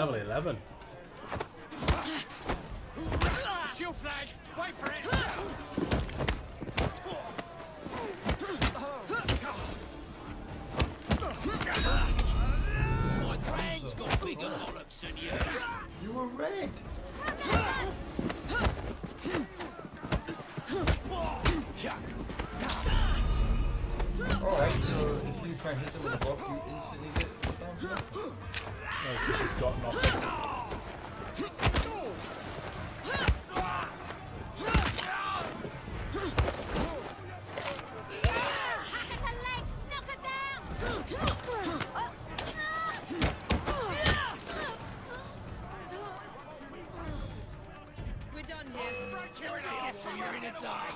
level 11. Shield flag! Wait for it! My gang's got bigger bollocks than you! You were red! Alright, so if you try and hit them with a block, you instantly get down to that? No, it's just got nothing. We're done here. You're in a tie!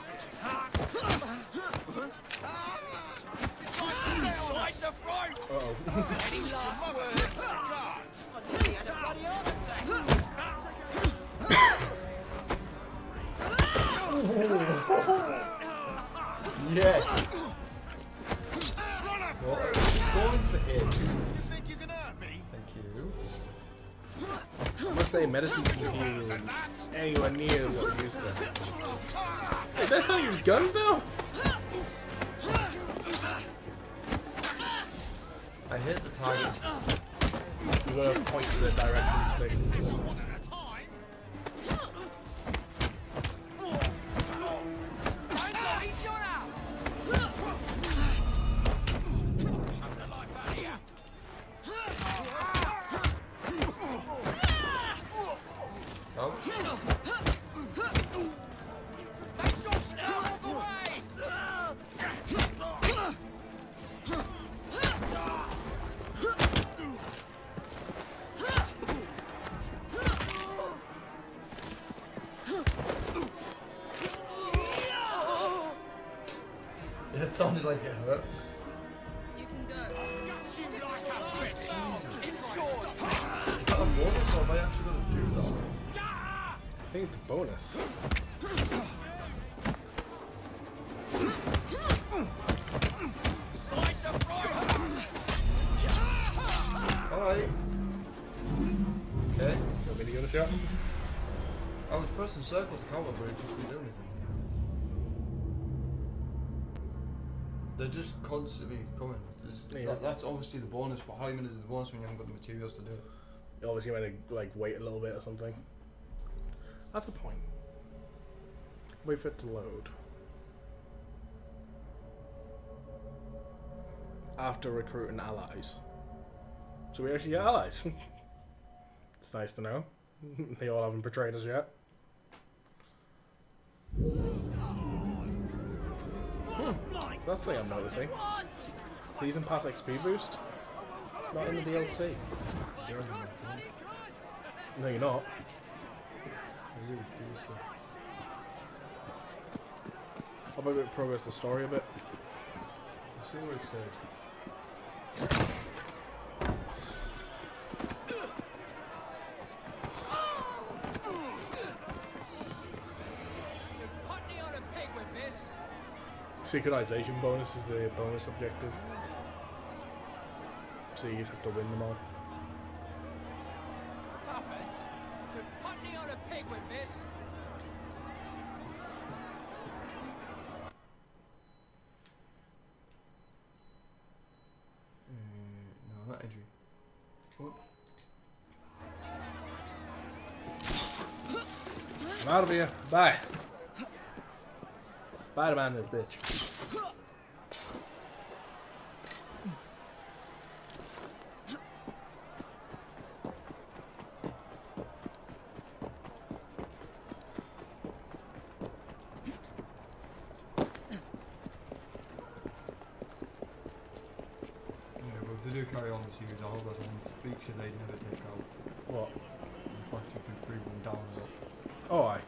Slice of fruit! Uh-oh. Any last words? Cards! I nearly had a bloody heart attack! Yes! What are you going for him? You think you can hurt me? Thank you. I must say, medicine can heal anywhere near what it used to. Hey, that's how you use guns now? I hit the target. You gotta point to the direction thing. One at a time? He's got out! Chuck the life out of here! Oh. Make sure stay out of the way! It sounded like it hurt. You can go. Shoot like a bitch! Is that a bonus or am I actually going to do that? I think it's a bonus. Slice of fruit! Alright. Okay. You want me to give it a shot? I was pressing circle to counter, but it just didn't do anything. They're just constantly coming. Yeah. That's obviously the bonus, but how are you going to do the bonus when you haven't got the materials to do it? You obviously want to like wait a little bit or something. That's the point. Wait for it to load. After recruiting allies. So we actually get allies. It's nice to know. They all haven't betrayed us yet. So that's the thing I'm noticing. Season Pass XP boost? Not in the DLC. No, you're not. How about we progress the story a bit? Let's see what it says. Putney on a pig with this! Synchronization bonus is the bonus objective. So you just have to win them all. Tuppence, to Putney on a pig with this! No, not entry. What? I'm out of here. Bye. Spider-Man this bitch. If they do carry on the series, I hope that's one feature they'd never take out. What? The fact you can free them down and up. Oh, aye.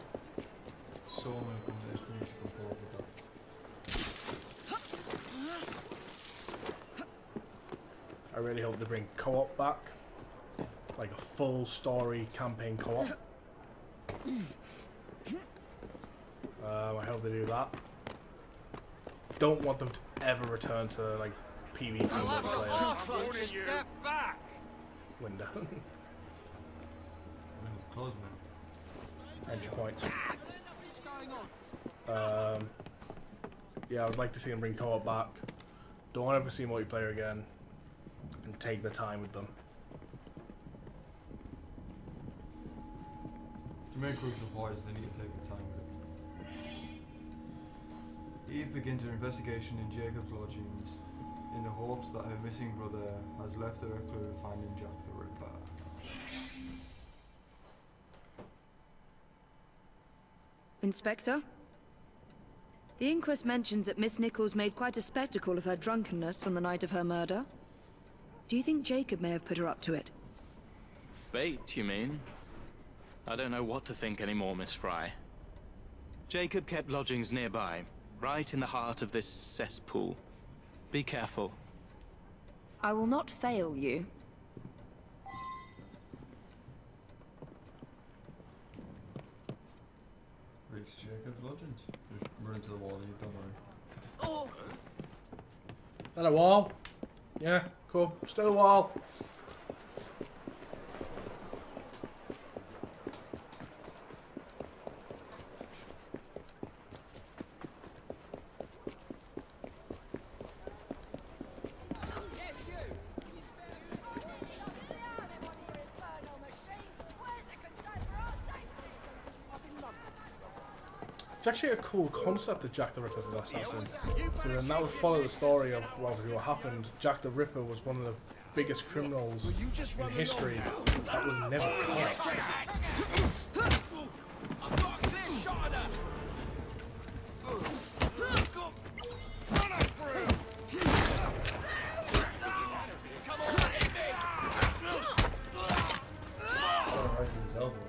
So many companies need to come forward with that. I really hope they bring co-op back. Like a full story campaign co-op. I hope they do that. Don't want them to ever return to like PvP multiplayer Step back! window. Cosmo. Entry points. What's going on? Yeah, I would like to see them bring co-op back. Don't ever see multiplayer again. And take the time with them. The main crucial part is they need to take the time with it. Eve begins her investigation in Jacob's lodgings in the hopes that her missing brother has left her a clue finding Jack the Ripper. Inspector? The inquest mentions that Miss Nichols made quite a spectacle of her drunkenness on the night of her murder. Do you think Jacob may have put her up to it? Bait, you mean? I don't know what to think anymore, Miss Fry. Jacob kept lodgings nearby, right in the heart of this cesspool. Be careful. I will not fail you. Reach Jacob's lodgings. Just run into the wall, you don't worry. Oh! Is that a wall? Yeah, cool. Still a wall. It's actually a cool concept of Jack the Ripper's assassin. And that would follow the story of what happened. Jack the Ripper was one of the biggest criminals in history that was never caught. I've got a clear shot at her! Run her through! Come on, hit me! Oh, right through his elbow.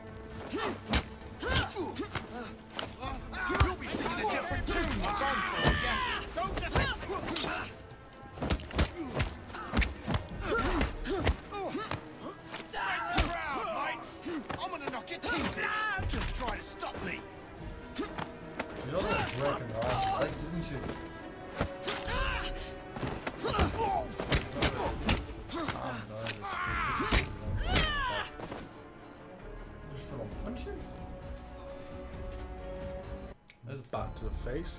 You'll be singing a different tune once I'm through with ya. Don't just... Proud, mates! I'm gonna knock your teeth in. Just try to stop me. She's also breaking her arms legs, isn't she? Just full on punching? There's a bat to the face.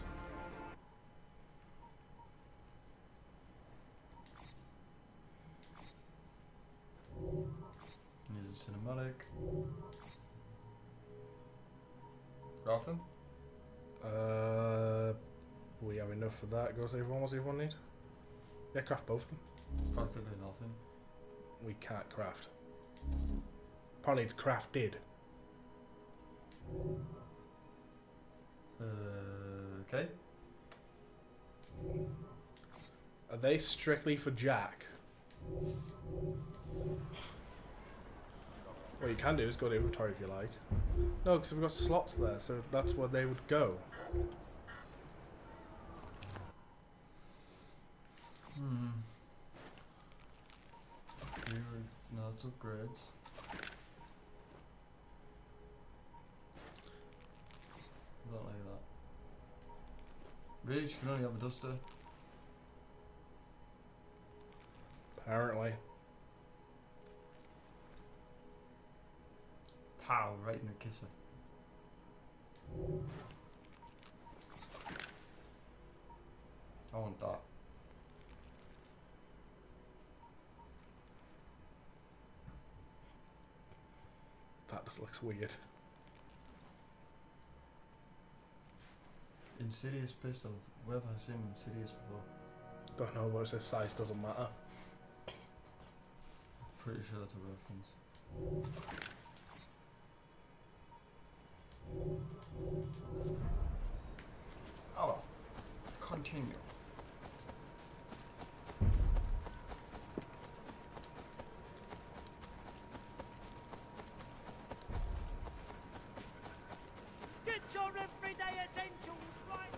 Needs a cinematic. Grafton? We have enough for that. Go save one. What's everyone need? Yeah, craft both of them. Practically nothing. We can't craft. Apparently it's crafted. Okay. Are they strictly for Jack? What you can do is go to inventory if you like. No, because we've got slots there, so that's where they would go. No, it's upgrades. I don't like that. Really, she can only have a duster. Apparently. Pow, right in the kisser. I want that. That just looks weird. Insidious pistol. Where have I seen Insidious before? Don't know, but it says size doesn't matter. Pretty sure that's a reference. Oh well. Continue. Get your everyday essentials right.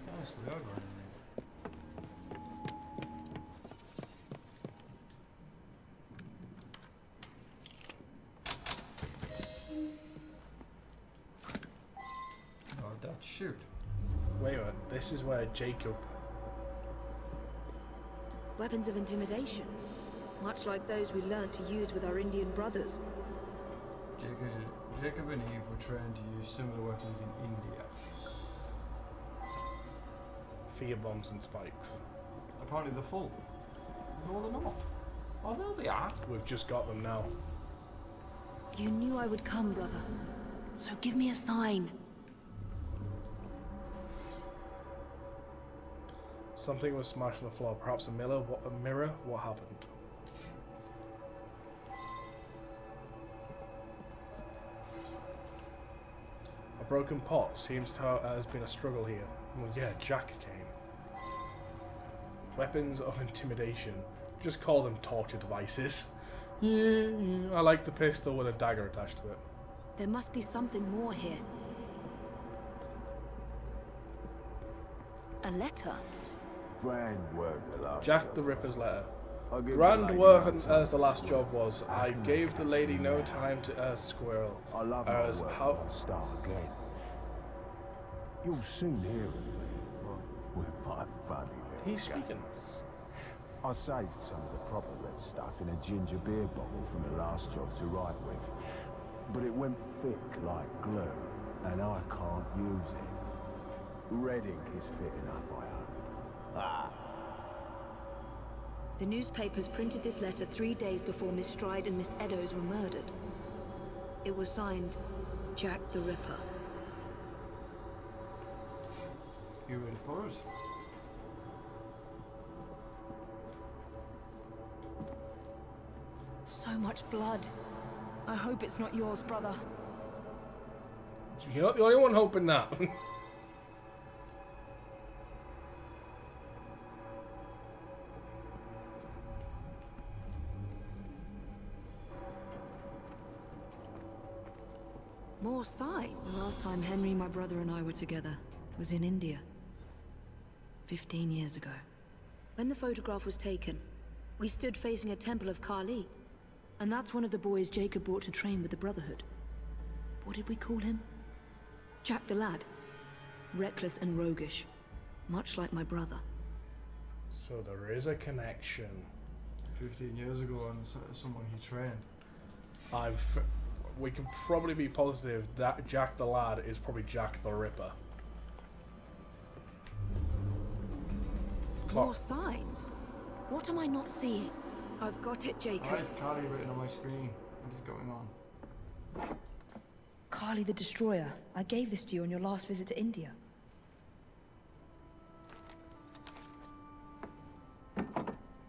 Nice, we are going in there. Oh, that shoot. Wait a minute, this is where Jacob... Weapons of intimidation. Much like those we learnt to use with our Indian brothers. Jacob and Eve were trained to use similar weapons in India. Fear bombs and spikes. Apparently they're full. No, they're not. Oh, no, they are. We've just got them now. You knew I would come, brother. So give me a sign. Something was smashed on the floor. Perhaps a mirror. What happened? A broken pot seems to have has been a struggle here. Well, yeah, Jack came. Weapons of intimidation. Just call them torture devices. Yeah, I like the pistol with a dagger attached to it. There must be something more here. A letter? Grand work the last Jack job. the Ripper's letter. I'll give Grand the lady work no time as the last to job was. I gave the lady no time to squirrel. I love my As work how and I'll start again. You'll soon hear of me. With my funny little he's speaking. games. I saved some of the proper red stuff in a ginger beer bottle from the last job to write with. But it went thick like glue, and I can't use it. Red ink is fit enough, I hope. Ah. The newspapers printed this letter 3 days before Miss Stride and Miss Eddowes were murdered. It was signed, Jack the Ripper. You ready for us? So much blood. I hope it's not yours, brother. You're not the only one hoping that. More sign. The last time Henry, my brother, and I were together was in India. 15 years ago. When the photograph was taken, we stood facing a temple of Kali. And that's one of the boys Jacob brought to train with the Brotherhood. What did we call him? Jack the Lad. Reckless and roguish. Much like my brother. So there is a connection. 15 years ago, and someone he trained. We can probably be positive that Jack the Lad is probably Jack the Ripper. More signs? What am I not seeing? I've got it, Jacob. Why is Carly written on my screen? What is going on? Kali the Destroyer. I gave this to you on your last visit to India.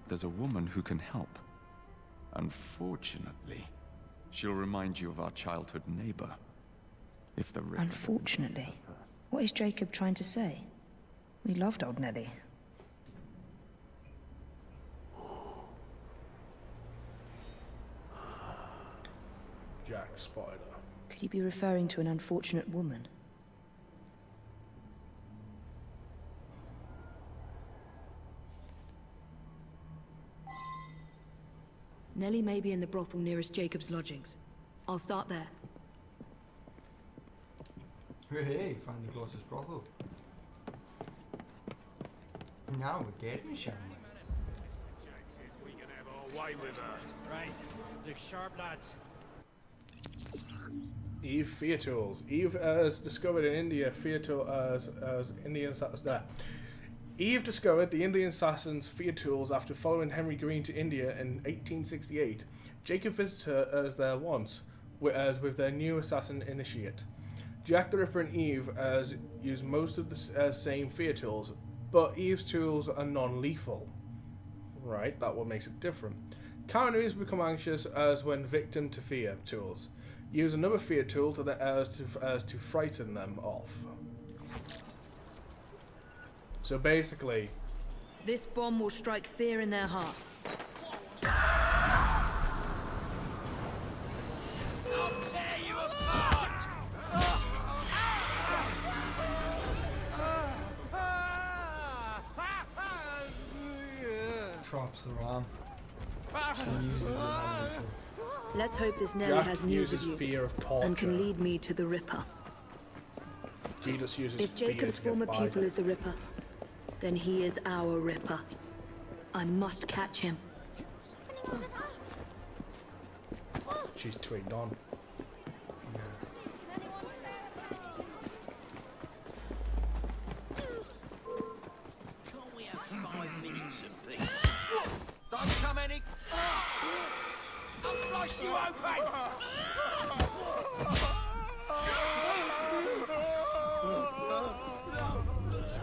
There's a woman who can help. Unfortunately, she'll remind you of our childhood neighbor. If the Ripper... Unfortunately? What is Jacob trying to say? We loved old Nellie. Jack Spider. Could he be referring to an unfortunate woman? Nellie may be in the brothel nearest Jacob's lodgings. I'll start there. Hey, find the closest brothel. Now we're getting shiny. We can have our way with her. Right. Look sharp, lads. Eve Fear Tools. Eve has discovered in India Fear Tools as Indian assassins there. Eve discovered the Indian assassins' fear tools after following Henry Green to India in 1868. Jacob visited her as there once, as with their new assassin initiate. Jack the Ripper and Eve use most of the same fear tools, but Eve's tools are non-lethal. Right, that what makes it different. Counties become anxious as when victim to fear tools. Use another fear tool to frighten them off. So basically, this bomb will strike fear in their hearts. I'll tear you apart! Traps the ram. She uses it on Let's hope this Nellie Jack has news of uses you fear of torture. and can lead me to the Ripper. He just uses If fear Jacob's to get former by pupil them. is the Ripper, then he is our Ripper. I must catch him. She's twigged on. Can't we have 5 minutes of peace? Don't come any... I'll slice you open!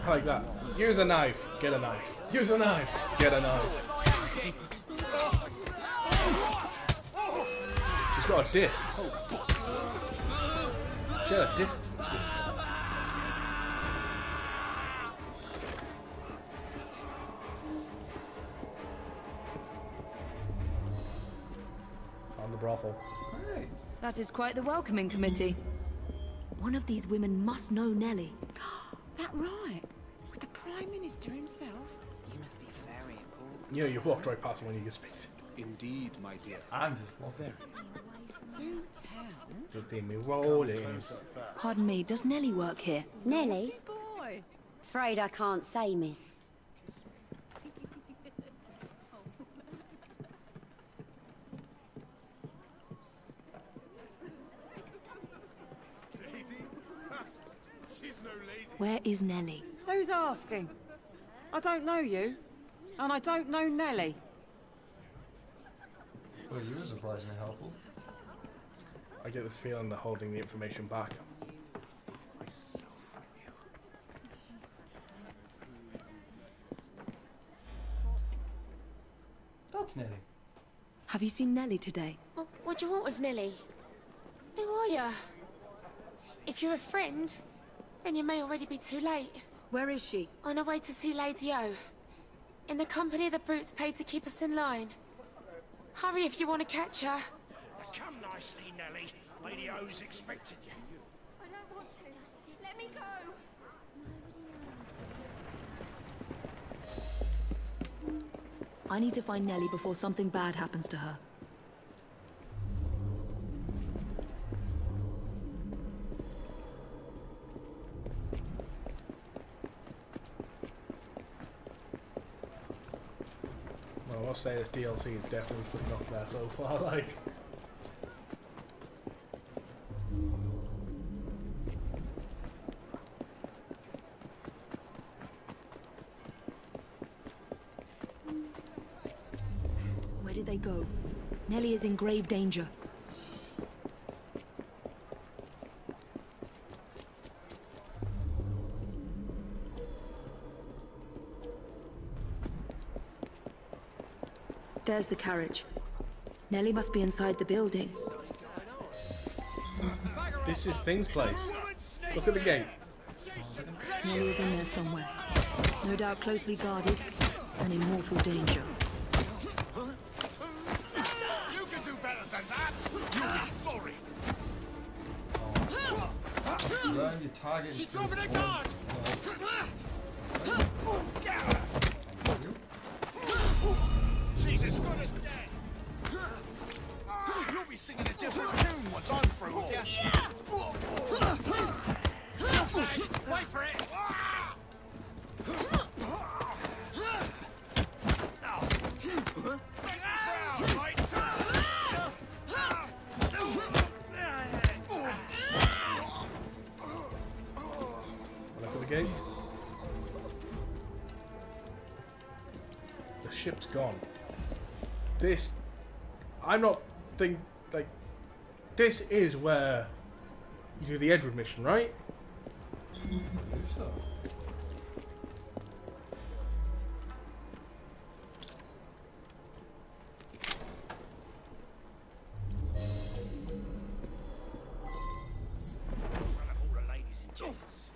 Like that. Use a knife. Get a knife. Use a knife. Get a knife. She's got a disc. She had a disc. Found the brothel. Hey, That is quite the welcoming committee. One of these women must know Nellie. That right? With the Prime Minister himself? He must be very important. You know, you walked right past when you speak. Indeed, my dear. I'm just walking. Do tell. Good thing me rolling. Pardon me, does Nellie work here? Nellie? Boy. Afraid I can't say, miss. Where is Nellie? Who's asking? I don't know you. And I don't know Nellie. Well, you were surprisingly helpful. I get the feeling they're holding the information back. That's Nelly. Have you seen Nellie today? What do you want with Nellie? Who are you? If you're a friend, then you may already be too late. Where is she? On her way to see Lady O. In the company the brutes paid to keep us in line. Hurry if you want to catch her. Come nicely, Nelly. Lady O's expected you. I don't want to. Let me go. I need to find Nellie before something bad happens to her. Well, I'll say this DLC is definitely putting up there so far, like. Where did they go? Nellie is in grave danger. There's the carriage. Nellie must be inside the building. This is Thing's place. Look at the gate. Nellie is in there somewhere. No doubt closely guarded and in mortal danger. You can do better than that! You'll be sorry! Learn your target. She's dropping a guard! Get her! She's as good as dead! You'll be singing a different tune once I'm through with you. Wait for it! Look at the gate. The ship's gone. This, I'm not think like, this is where you do the Edward mission, right? I believe so. Run up all the ladies and gents.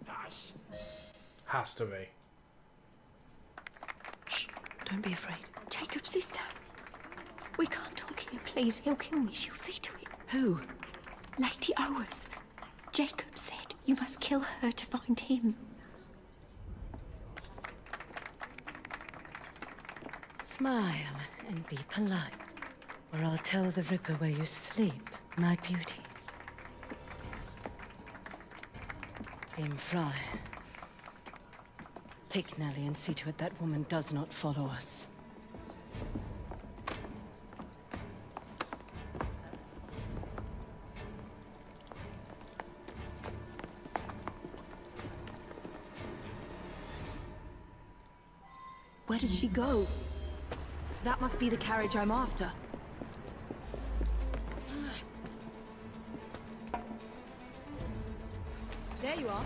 Hush. Has to be. Shh, don't be afraid. Jacob's sister. We can't talk here, please. He'll kill me. She'll see to it. Who? Lady Owers. Jacob said you must kill her to find him. Smile and be polite, or I'll tell the Ripper where you sleep, my beauties. Him fly. Take Nellie and see to it that woman does not follow us. Where did she go? That must be the carriage I'm after. There you are.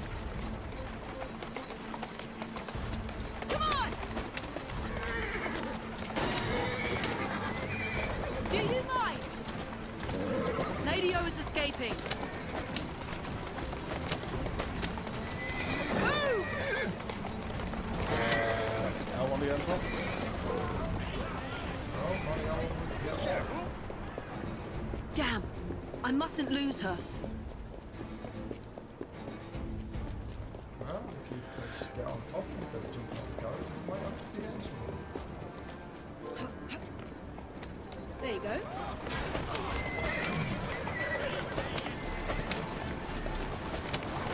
Come on! Do you mind? Lady O is escaping. Move! L on the end top. Damn! I mustn't lose her. Well, if you just get on top instead of jumping off the carriage, you might have to be answerable. There you go.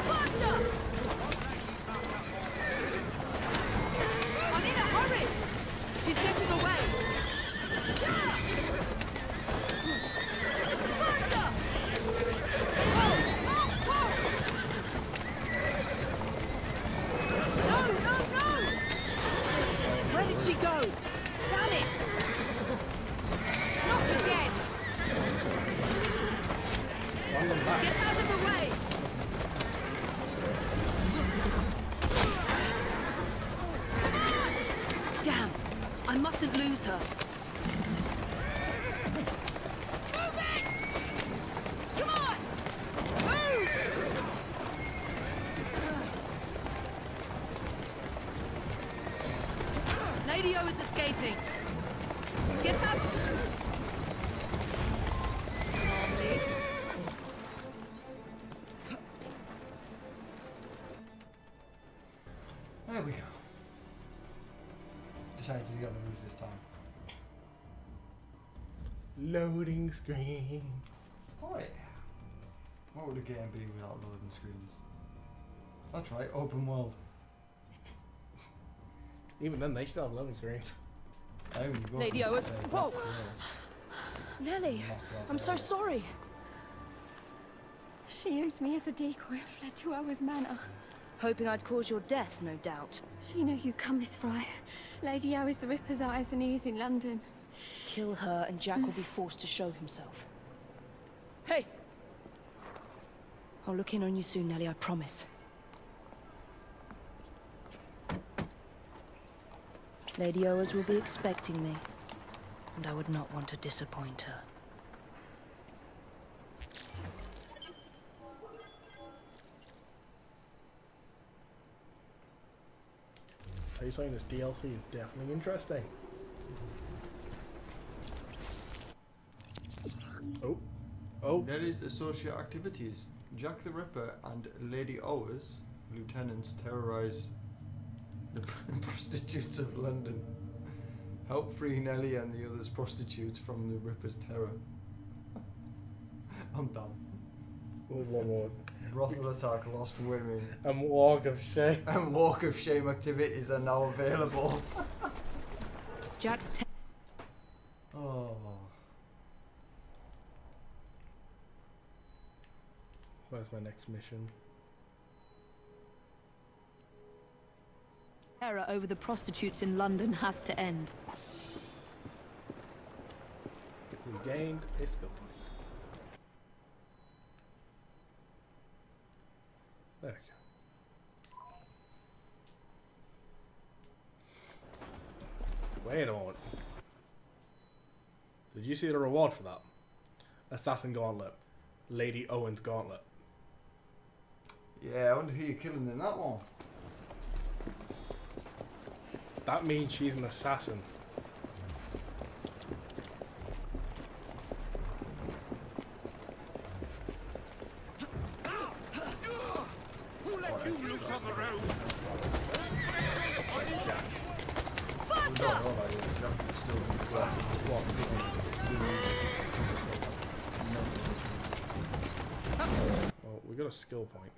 Faster! I'm in a hurry! She's getting away! Yeah! Faster! No! Where did she go? Damn it! Not again! Get out of the way! Come on! Damn! I mustn't lose her. Move it! Come on! Move! Lady O is escaping. Get up! Calmly. There we go. Decided to get on the roof this time. Loading screen. Oh yeah. What would a game be without loading screens? That's right, open world. Even then, they still have loading screens. Lady O is... Whoa! Nellie, I'm so sorry. She used me as a decoy and fled to Owen's manor. Hoping I'd cause your death, no doubt. She knew you'd come, Miss Fry. Lady O is the Ripper's eyes and ears in London. Kill her and Jack will be forced to show himself. Hey! I'll look in on you soon, Nellie, I promise. Lady Owers will be expecting me, and I would not want to disappoint her. Are you saying this DLC is definitely interesting? Oh. Nellie's associate activities. Jack the Ripper and Lady Owers, lieutenants, terrorize the prostitutes of London. Help free Nellie and the others prostitutes from the Ripper's terror. I'm done. One more. Brothel attack, lost women. And walk of shame. And walk of shame activities are now available. Jack's Oh. Where's my next mission? terror over the prostitutes in London has to end. We gained a skill point. There we go. Wait a moment. Did you see the reward for that? Assassin Gauntlet. Lady Owen's Gauntlet. Yeah, I wonder who you're killing in that one. That means she's an assassin. Who let you loose on the road? Faster! Well, we got a skill point.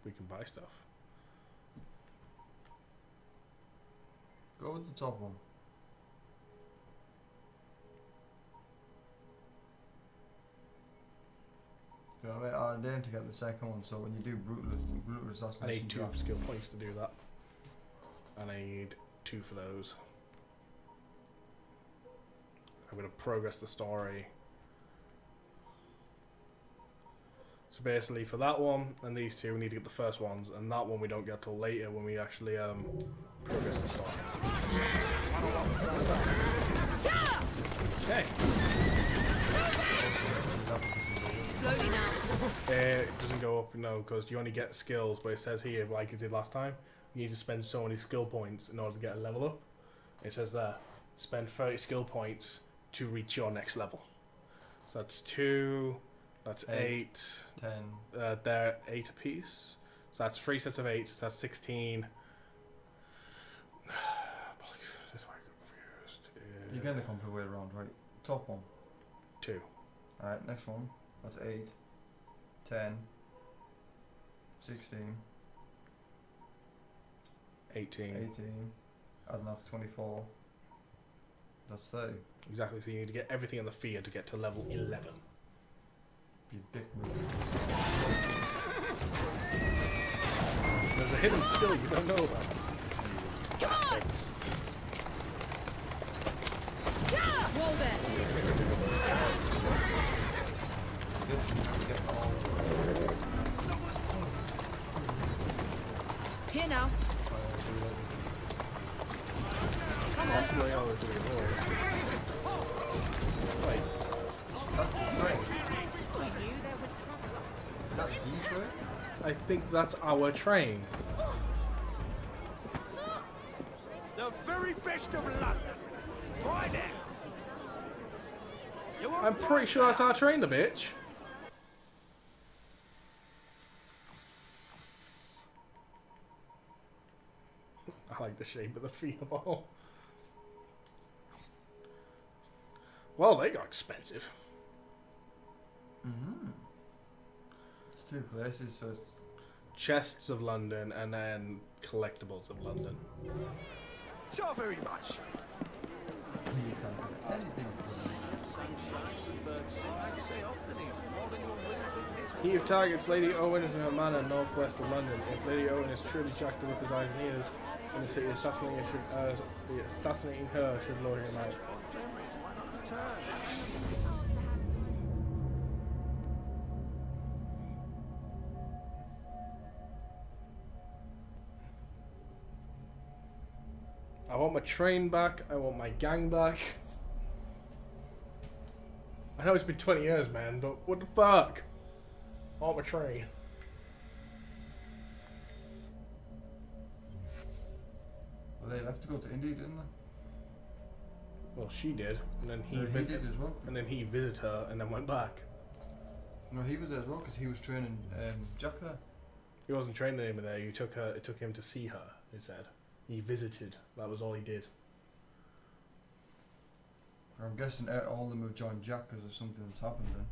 we can buy stuff. Go with the top one. You know, I aim to get the second one, so when you do brutal assassination, I need 2 jabs, skill points to do that. And I need 2 for those. I'm going to progress the story. So basically for that one and these 2 we need to get the first ones, and that one we don't get till later when we actually progress the story. Okay. Slowly now. It doesn't go up, no, because you only get skills, but it says here, like it did last time, you need to spend so many skill points in order to get a level up. It says there, spend 30 skill points to reach your next level. So that's 2, that's 8, 10. They're 8 apiece. So that's 3 sets of 8, so that's 16. You're getting the complete way around, right? Top one. 2. Alright, next one. That's 8, 10, 16, 18. 18. Adding that to 24. That's 30. Exactly, so you need to get everything in the fear to get to level 11. Be a dick move. There's a hidden skill you don't know about. Bastards. Wall there. This you have to get all. Here now. Come on. That's the way I was doing it. Wait. That's the train. Is that the train? I think that's our train. The very best of London. Right there. I'm pretty sure that's our train, the bitch. I like the shape of the fireball. Well, they got expensive. Mm-hmm. It's 2 places, so it's Chests of London and then collectibles of London. So very much. you can't get anything. He who targets Lady Owen is in a manor northwest of London. If Lady Owen is truly Jack the Ripper's eyes and ears in the city, assassinating her should lure him out. I want my train back. I want my gang back. I know it's been 20 years, man, but what the fuck? I want my train. Well, they left to go to India, didn't they? Well, she did, and then he did as well. And then he visited her, and then went back. No, he was there as well because he was training Jack there. He wasn't training him there. You took her. It took him to see her. He said he visited. That was all he did. I'm guessing all of them have joined Jack because of something that's happened then.